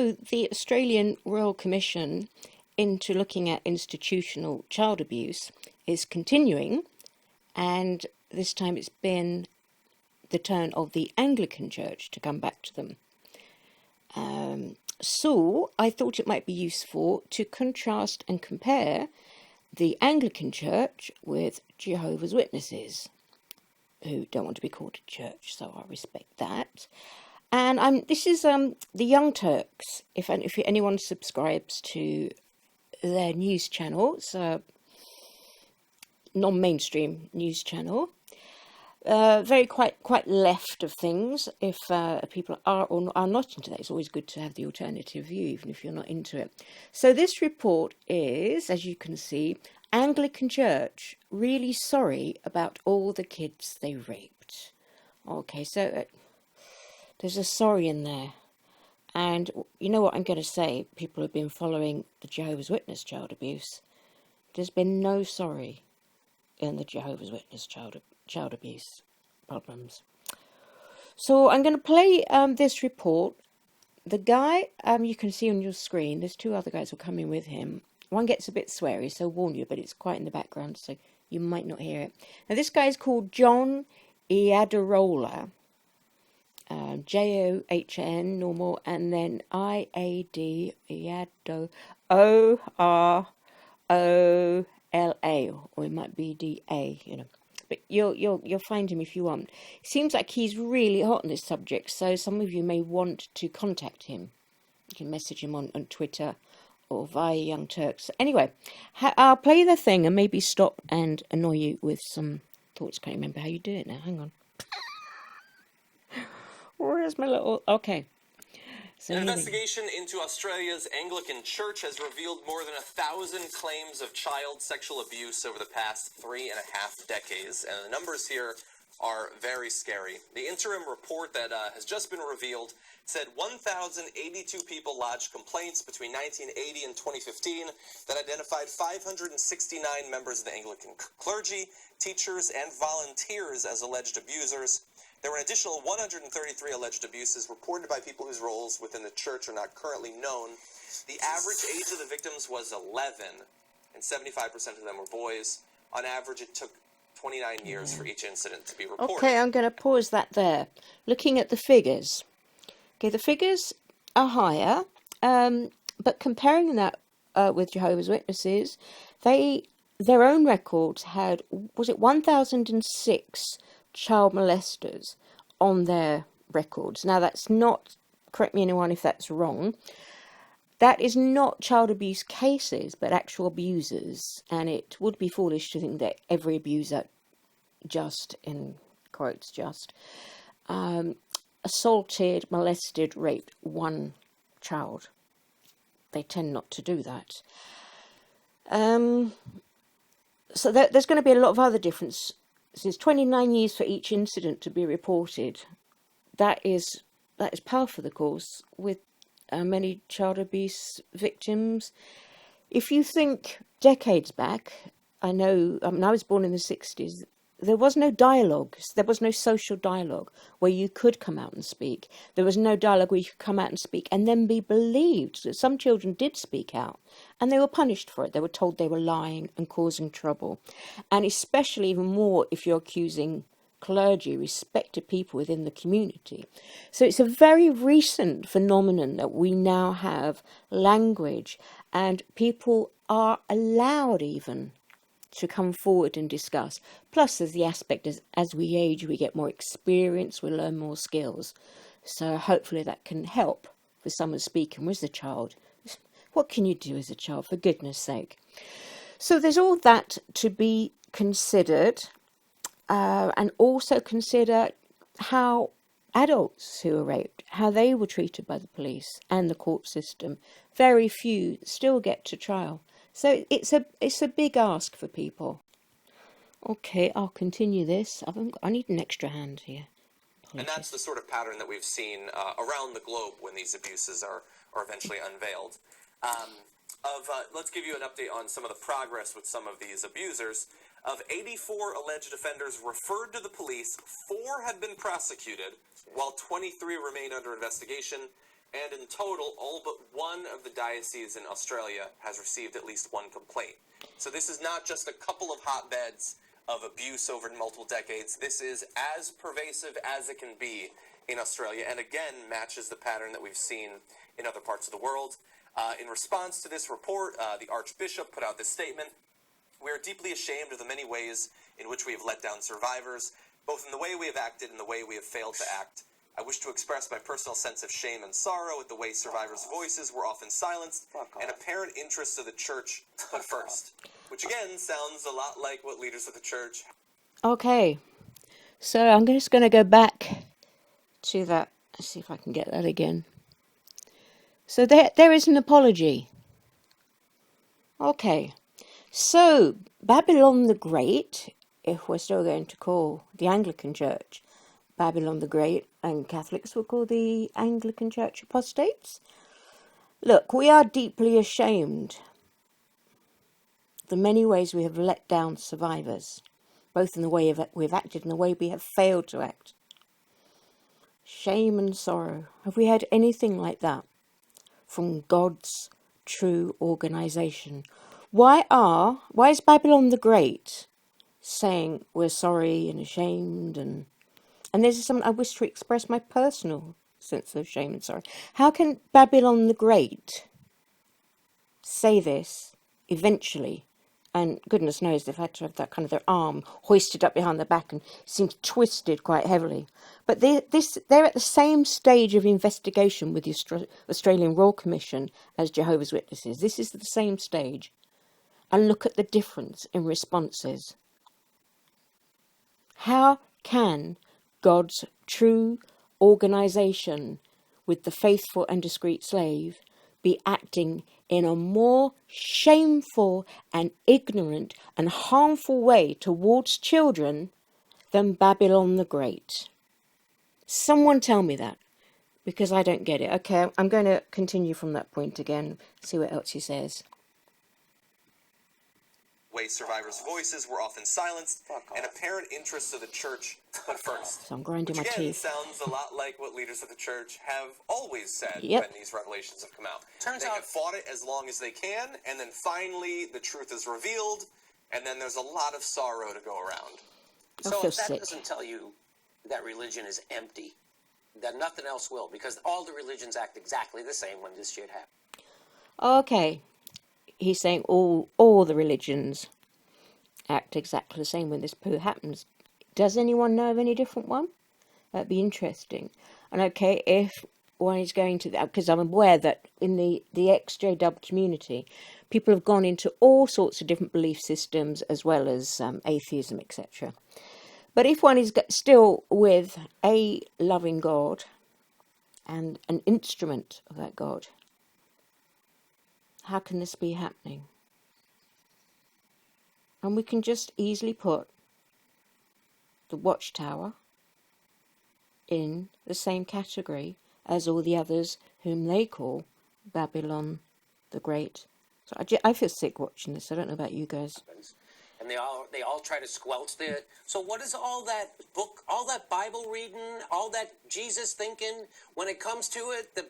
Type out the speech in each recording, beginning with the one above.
so the Australian Royal Commission into looking at institutional child abuse is continuing, and this time it's been the turn of the Anglican Church to come back to them. So I thought it might be useful to contrast and compare the Anglican Church with Jehovah's Witnesses, who don't want to be called a church, so I respect that. And this is the Young Turks. If anyone subscribes to their news channel, it's a non-mainstream news channel, very quite left of things. If people are or are not into that, it's always good to have the alternative view, even if you're not into it. So this report is, as you can see, Anglican Church really sorry about all the kids they raped. Okay, so there's a sorry in there. And you know what I'm going to say, people who have been following the Jehovah's Witness child abuse, there's been no sorry in the Jehovah's Witness child abuse problems. So I'm going to play this report. The guy you can see on your screen, there's two other guys who are coming with him. One gets a bit sweary, so warn you, but it's quite in the background, so you might not hear it. Now this guy is called John Iadarola. John, normal, and then IAD, Iado, OROLA, or it might be DA, you know. But you'll find him if you want. It seems like he's really hot on this subject, so some of you may want to contact him. You can message him on Twitter or via Young Turks. Anyway, I'll play the thing and maybe stop and annoy you with some thoughts. Can't remember how you do it now. Hang on. Where's my little... Okay. So an investigation into Australia's Anglican Church has revealed more than 1,000 claims of child sexual abuse over the past 3.5 decades, and the numbers here are very scary. The interim report that has just been revealed said 1,082 people lodged complaints between 1980 and 2015 that identified 569 members of the Anglican clergy, teachers, and volunteers as alleged abusers. There were an additional 133 alleged abuses reported by people whose roles within the church are not currently known. The average age of the victims was 11, and 75% of them were boys. On average, it took 29 years for each incident to be reported. Okay, I'm going to pause that there. Looking at the figures. Okay, the figures are higher, but comparing that with Jehovah's Witnesses, their own records had, was it 1,006 child molesters on their records. Now that's not, correct me anyone if that's wrong, that is not child abuse cases but actual abusers, and it would be foolish to think that every abuser just, in quotes, just assaulted, molested, raped one child. They tend not to do that. So there's going to be a lot of other difference. Since 29 years for each incident to be reported, that is par for the course with many child abuse victims. If you think decades back, I know, I was born in the 60s, there was no dialogue, there was no social dialogue where you could come out and speak. There was no dialogue where you could come out and speak and then be believed. Some children did speak out and they were punished for it. They were told they were lying and causing trouble. And especially even more if you're accusing clergy, respected people within the community. So it's a very recent phenomenon that we now have language and people are allowed even to come forward and discuss. Plus there's the aspect as we age, we get more experience, we learn more skills. So hopefully that can help with someone speaking with a child. What can you do as a child, for goodness sake? So there's all that to be considered, and also consider how adults who were raped, how they were treated by the police and the court system. Very few still get to trial. So it's a big ask for people. Okay, I'll continue this. I need an extra hand here. Apologies. And that's the sort of pattern that we've seen around the globe when these abuses are eventually unveiled. Let's give you an update on some of the progress with some of these abusers. Of 84 alleged offenders referred to the police, 4 had been prosecuted, while 23 remain under investigation. and in total, all but one of the dioceses in Australia has received at least one complaint. So this is not just a couple of hotbeds of abuse over multiple decades. This is as pervasive as it can be in Australia, and again matches the pattern that we've seen in other parts of the world. In response to this report, the Archbishop put out this statement: "We are deeply ashamed of the many ways in which we have let down survivors, both in the way we have acted and the way we have failed to act. I wish to express my personal sense of shame and sorrow at the way survivors' voices were often silenced and apparent interests of the church put first." Which again sounds a lot like what leaders of the church. Okay, so I'm just going to go back to that. Let's see if I can get that again. So there is an apology. Okay, so Babylon the Great, if we're still going to call the Anglican Church Babylon the Great, and Catholics will call the Anglican Church apostates. Look, we are deeply ashamed of the many ways we have let down survivors, both in the way we've acted and the way we have failed to act. Shame and sorrow. Have we had anything like that from God's true organisation? Why is Babylon the Great saying we're sorry and ashamed, and this is something I wish to express my personal sense of shame and sorrow. How can Babylon the Great say this eventually? And goodness knows they've had to have that kind of their arm hoisted up behind their back and seems twisted quite heavily. But they're at the same stage of investigation with the Australian Royal Commission as Jehovah's Witnesses. This is the same stage. And look at the difference in responses. How can God's true organisation with the faithful and discreet slave be acting in a more shameful and ignorant and harmful way towards children than Babylon the Great? Someone tell me that, because I don't get it. Okay, I'm going to continue from that point again, see what else he says. Way survivors' voices were often silenced and apparent interests of the church put first. So I'm grinding Which my again teeth. sounds a lot like what leaders of the church have always said Yep. when these revelations have come out. They have fought it as long as they can, and then finally the truth is revealed, and then there's a lot of sorrow to go around. I So feel if that sick. doesn't tell you that religion is empty, then nothing else will, because all the religions act exactly the same when this shit happens. Okay, he's saying all the religions act exactly the same when this poo happens. Does anyone know of any different one? That'd be interesting. And okay, if one is going to that, because I'm aware that in the ex-JW community, people have gone into all sorts of different belief systems as well as atheism, etc. But if one is still with a loving God and an instrument of that God, how can this be happening? And we can just easily put the Watchtower in the same category as all the others whom they call Babylon the Great. So I feel sick watching this. I don't know about you guys. And they all try to squelch the. So what is all that book, all that Bible reading, all that Jesus thinking? When it comes to it, the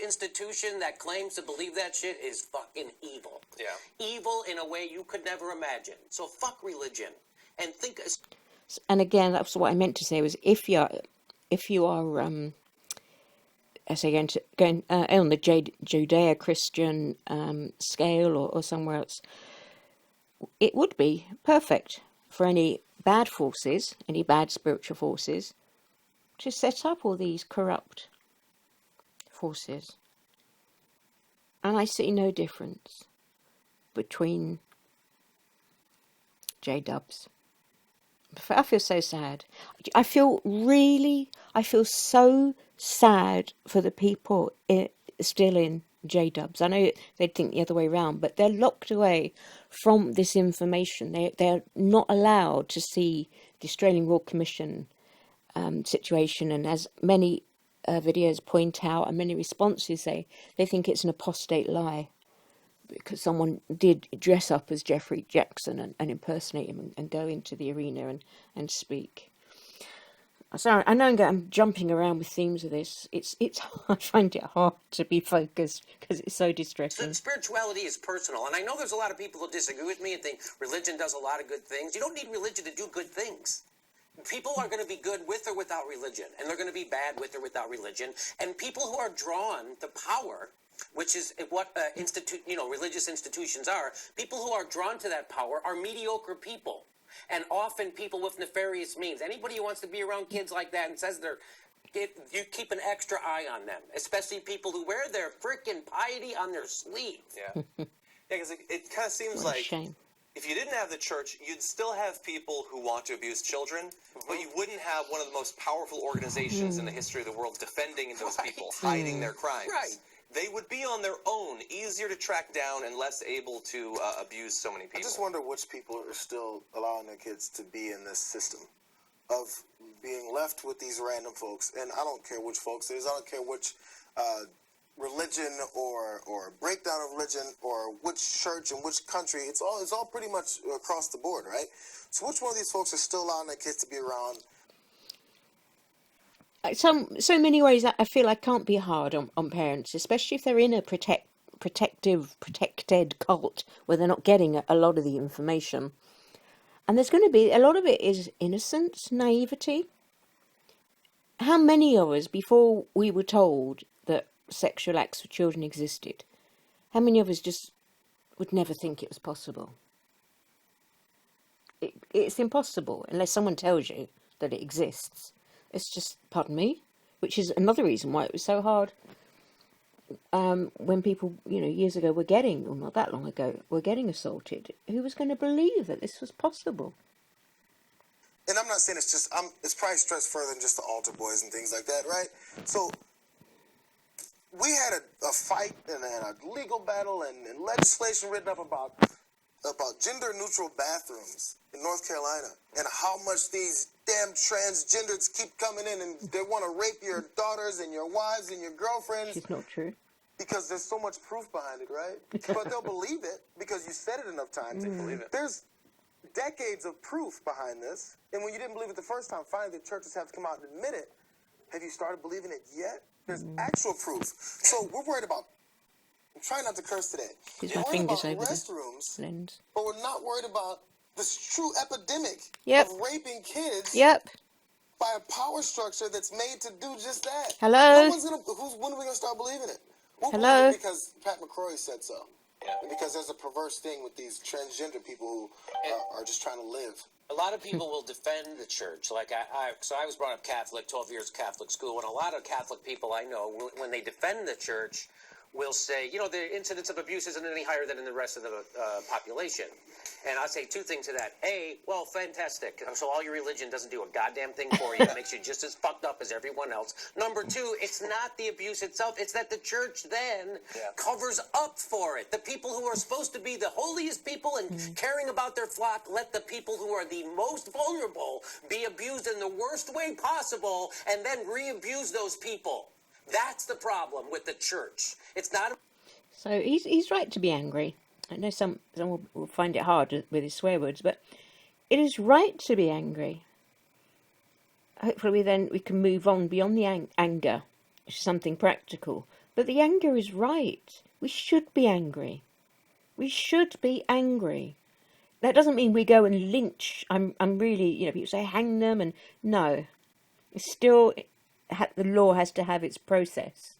institution that claims to believe that shit is fucking evil. Yeah. Evil in a way you could never imagine. So fuck religion and think. And again, that's what I meant to say was if you are I say going on the Judeo-Christian scale or somewhere else, it would be perfect for any bad forces, any bad spiritual forces, to set up all these corrupt forces. And I see no difference between J-dubs. I feel so sad. I feel so sad for the people still in J-dubs. I know they'd think the other way around, but they're locked away from this information. They're not allowed to see the Australian Royal Commission situation, and as many videos point out and many responses say, they think it's an apostate lie because someone did dress up as Jeffrey Jackson and impersonate him and go into the arena and speak. Sorry, I know I'm jumping around with themes of this. It's I find it hard to be focused because it's so distressing. Spirituality is personal, and I know there's a lot of people who disagree with me and think religion does a lot of good things. You don't need religion to do good things. People are going to be good with or without religion, and they're going to be bad with or without religion. And people who are drawn to power, which is what religious institutions are, people who are drawn to that power are mediocre people, and often people with nefarious means. Anybody who wants to be around kids like that and says you keep an extra eye on them, especially people who wear their freaking piety on their sleeve. Yeah, yeah, because it kind of seems What a like shame. if you didn't have the church, you'd still have people who want to abuse children, but you wouldn't have one of the most powerful organizations in the history of the world defending those people, hiding their crimes. Right. They would be on their own, easier to track down and less able to abuse so many people. I just wonder which people are still allowing their kids to be in this system of being left with these random folks. And I don't care which folks it is. I don't care which religion or breakdown of religion or which church and which country. It's all pretty much across the board, right? So which one of these folks are still allowing their kids to be around? So many ways I feel I can't be hard on parents, especially if they're in a protected cult where they're not getting a lot of the information. And there's going to be a lot of it is innocence, naivety. How many of us, before we were told that sexual acts with children existed, how many of us just would never think it was possible? It's impossible unless someone tells you that it exists. It's just, pardon me, which is another reason why it was so hard when people, years ago or not that long ago, were getting assaulted. Who was going to believe that this was possible? And I'm not saying it's just, it's probably stretched further than just the altar boys and things like that, right? So we had a fight and a legal battle and legislation written up about gender-neutral bathrooms in North Carolina and how much these damn transgenders keep coming in and they want to rape your daughters and your wives and your girlfriends. It's not true. Because there's so much proof behind it, right? But they'll believe it because you said it enough times. They believe it. There's decades of proof behind this. And when you didn't believe it the first time, finally the churches have to come out and admit it. Have you started believing it yet? There's actual proof. So we're worried about, I'm trying not to curse today. Use We're my worried fingers about over the restrooms, lens. but we're not worried about this true epidemic Yep. of raping kids Yep. by a power structure that's made to do just that. Hello? No one's gonna, when are we going to start believing it? We'll Hello? believe it because Pat McCrory said so. Yeah. And because there's a perverse thing with these transgender people who are just trying to live. A lot of people will defend the church. Like so I was brought up Catholic, 12 years Catholic school, and a lot of Catholic people I know, when they defend the church, will say, the incidence of abuse isn't any higher than in the rest of the population. And I say two things to that. A, well, fantastic. So all your religion doesn't do a goddamn thing for you. It makes you just as fucked up as everyone else. Number two, it's not the abuse itself. It's that the church then covers up for it. The people who are supposed to be the holiest people and caring about their flock let the people who are the most vulnerable be abused in the worst way possible and then re-abuse those people. That's the problem with the church. It's not. So he's right to be angry. I know some will find it hard with his swear words, but it is right to be angry. Hopefully we can move on beyond the anger, which is something practical. But the anger is right. We should be angry. We should be angry. That doesn't mean we go and lynch. I'm really, people say hang them, and no. It's still, the law has to have its process.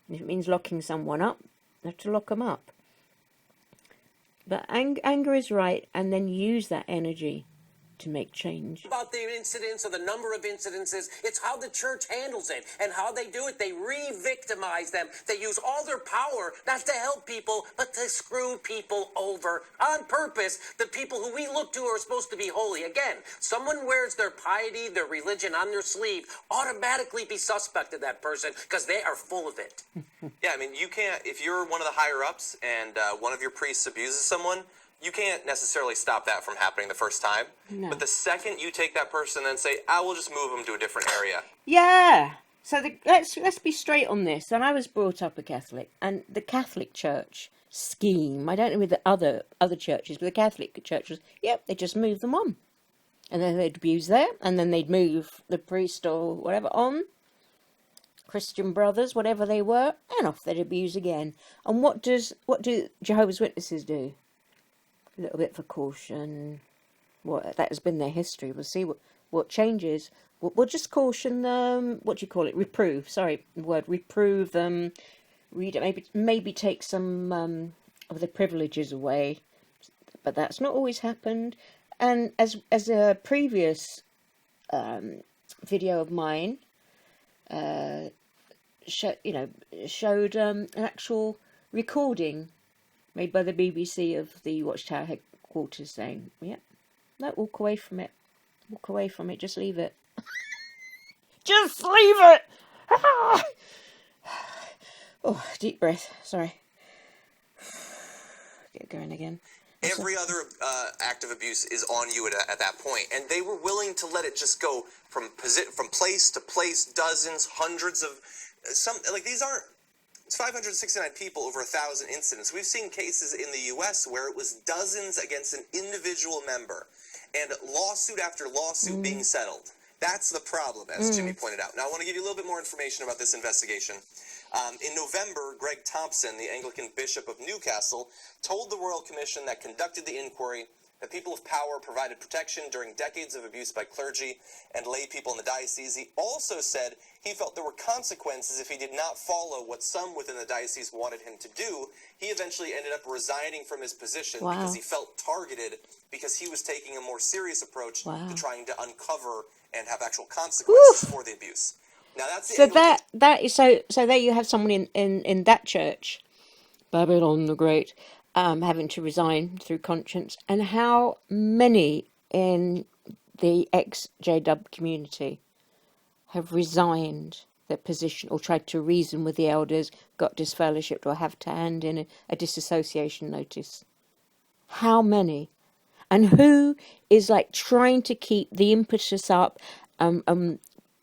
And if it means locking someone up, you have to lock them up. But anger is right, and then use that energy to make change. About the incidents or the number of incidences, it's how the church handles it and how they do it. They re-victimize them. They use all their power not to help people, but to screw people over on purpose. The people who we look to are supposed to be holy. Again, someone wears their piety, their religion on their sleeve, automatically be suspect of that person because they are full of it. Yeah, I mean, you can't, if you're one of the higher ups and one of your priests abuses someone, you can't necessarily stop that from happening the first time. No. But the second you take that person and say, I will just move them to a different area. Yeah. So let's be straight on this. And I was brought up a Catholic, and the Catholic Church scheme, I don't know with the other churches, but the Catholic Church was, they just move them on. And then they'd abuse there, and then they'd move the priest or whatever on, Christian brothers, whatever they were, and off they'd abuse again. And what do Jehovah's Witnesses do? A little bit for caution. That has been their history. We'll see what changes. We'll just caution them. What do you call it? Reprove. Sorry, the word reprove them. Read it. Maybe take some of the privileges away. But that's not always happened. And as a previous video of mine showed an actual recording made by the BBC of the Watchtower headquarters saying, "Yeah, no, walk away from it. Walk away from it. Just leave it. Just leave it." Oh, deep breath. Sorry. Get going again. Every other act of abuse is on you at that point, and they were willing to let it just go from place to place, dozens, hundreds of these aren't. It's 569 people over 1,000 incidents. We've seen cases in the U.S. where it was dozens against an individual member, and lawsuit after lawsuit being settled. That's the problem, as Jimmy pointed out. Now, I want to give you a little bit more information about this investigation. In November, Greg Thompson, the Anglican Bishop of Newcastle, told the Royal Commission that conducted the inquiry that people of power provided protection during decades of abuse by clergy and lay people in the diocese. He also said he felt there were consequences if he did not follow what some within the diocese wanted him to do. He eventually ended up resigning from his position because he felt targeted because he was taking a more serious approach to trying to uncover and have actual consequences for the abuse. Now that's so that is so there you have someone in that church, Babylon the Great, having to resign through conscience, and how many in the ex-JW community have resigned their position or tried to reason with the elders, got disfellowshipped, or have to hand in a disassociation notice. How many? And who is trying to keep the impetus up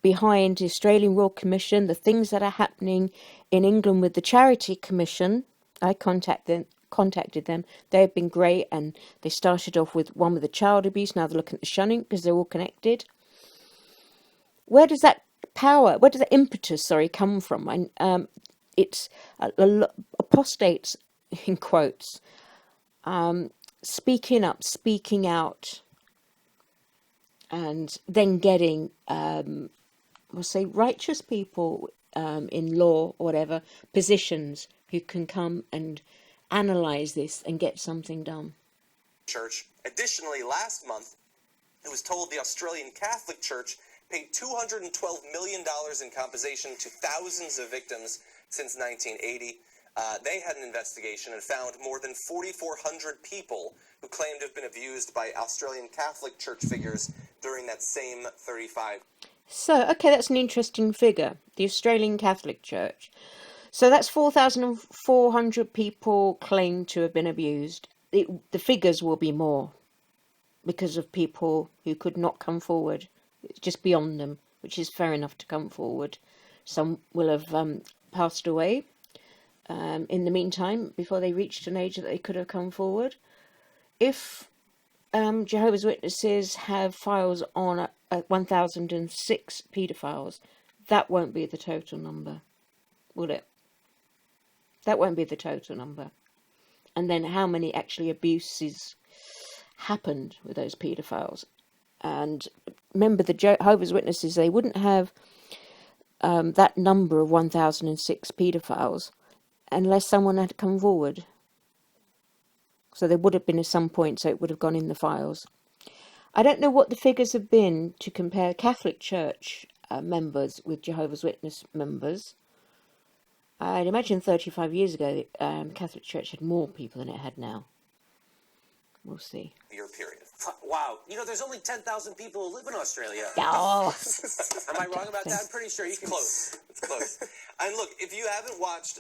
behind the Australian Royal Commission, the things that are happening in England with the Charity Commission? I contacted them. They have been great, and they started off with one with the child abuse. Now they're looking at the shunning because they're all connected. Where does that impetus, come from? It's apostates, in quotes, speaking up, speaking out, and then getting, righteous people in law or whatever positions who can come and analyze this and get something done. Church. Additionally, last month, it was told the Australian Catholic Church paid $212 million in compensation to thousands of victims since 1980. They had an investigation and found more than 4,400 people who claimed to have been abused by Australian Catholic Church figures during that same 35. So, okay, that's an interesting figure, the Australian Catholic Church. So that's 4,400 people claim to have been abused. The figures will be more because of people who could not come forward. It's just beyond them, which is fair enough to come forward. Some will have passed away in the meantime before they reached an age that they could have come forward. If Jehovah's Witnesses have files on 1,006 paedophiles, that won't be the total number, will it? That won't be the total number. And then how many actually abuses happened with those paedophiles? And remember, the Jehovah's Witnesses, they wouldn't have that number of 1,006 paedophiles unless someone had come forward. So there would have been at some point, so it would have gone in the files. I don't know what the figures have been to compare Catholic Church members with Jehovah's Witness members. I'd imagine 35 years ago, Catholic Church had more people than it had now. We'll see. Year period. Wow. There's only 10,000 people who live in Australia. Oh. Am I wrong about that? I'm pretty sure you can. Close. It's close. And look, if you haven't watched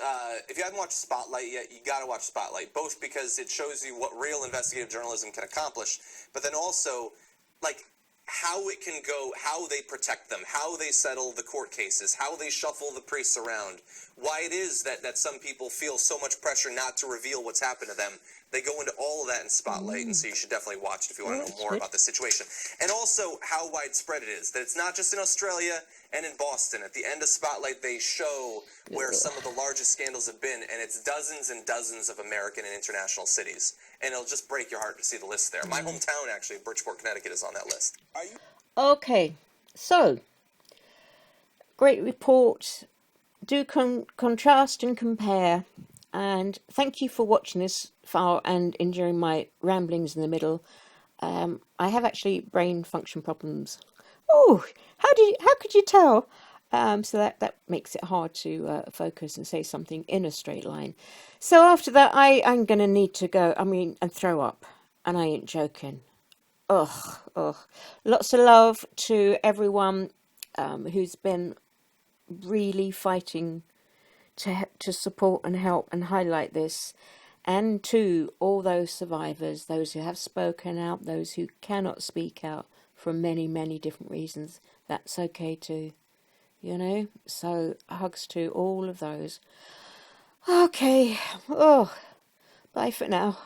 Spotlight yet, you got to watch Spotlight. Both because it shows you what real investigative journalism can accomplish, but then also, how it can go, how they protect them, how they settle the court cases, how they shuffle the priests around, why it is that some people feel so much pressure not to reveal what's happened to them. They go into all of that in Spotlight, and so you should definitely watch it if you want to know that's more good. about the situation. And also how widespread it is, that it's not just in Australia and in Boston. At the end of Spotlight, they show where some of the largest scandals have been, and it's dozens and dozens of American and international cities. And it'll just break your heart to see the list there. My hometown, actually, Bridgeport, Connecticut, is on that list. Okay, so great report. Do contrast and compare. And thank you for watching this far and enjoying my ramblings in the middle. I have actually brain function problems. Oh, how could you tell? So that makes it hard to focus and say something in a straight line. So after that, I'm gonna need to go. I mean, and throw up, and I ain't joking. Ugh. Lots of love to everyone who's been really fighting to support and help and highlight this, and to all those survivors, those who have spoken out, those who cannot speak out for many, many different reasons. That's okay too, you know. So hugs to all of those. Okay. Bye for now.